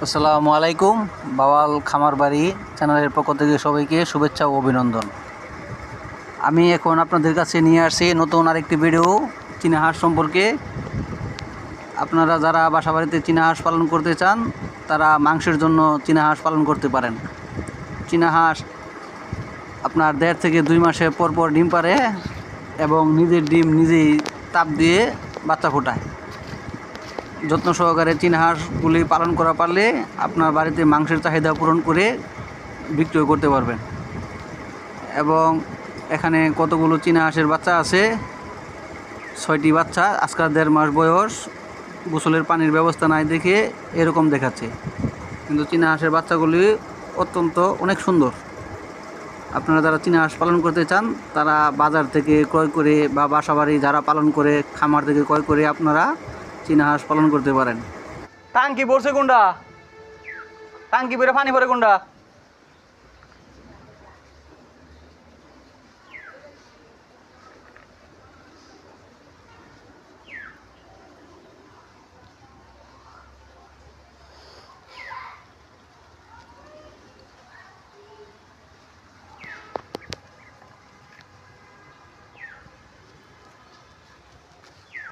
আসসালামু আলাইকুম। বাওয়াল খামার বাড়ি চ্যানেলের পক্ষ থেকে সবাইকে শুভেচ্ছা ও অভিনন্দন। আমি এখন আপনাদের কাছে নিয়ে আসছি নতুন আরেকটি ভিডিও চীনা হাঁস সম্পর্কে। আপনারা যারা বাসা বাড়িতে চীনা হাঁস পালন করতে চান তারা মাংসের জন্য চীনা হাঁস পালন করতে পারেন। চীনা হাঁস আপনার 1.5 থেকে 2 মাসে পরপর ডিম পারে এবং নিজের ডিম নিজেই তাপ দিয়ে বাচ্চা ফোটায়। যত্ন সহকারে চীনা হাঁসগুলি পালন করা পারলে আপনার বাড়িতে মাংসের চাহিদা পূরণ করে বিক্রয় করতে পারবেন। এবং এখানে কতগুলো চীনা হাঁসের বাচ্চা আছে, 6টি বাচ্চা, আজকাল 1.5 মাস বয়স। গোসলের পানির ব্যবস্থা নাই দেখে এরকম দেখাচ্ছে, কিন্তু চীনা হাঁসের বাচ্চাগুলি অত্যন্ত অনেক সুন্দর। আপনারা যারা চীনা হাঁস পালন করতে চান তারা বাজার থেকে ক্রয় করে বা বাসাবাড়ি যারা পালন করে খামার থেকে ক্রয় করে আপনারা চীনা হাঁস পালন করতে পারেন। টাঙ্কি পড়ছে কোনটা? টাঙ্কি পরে পানি পরে কোনটা?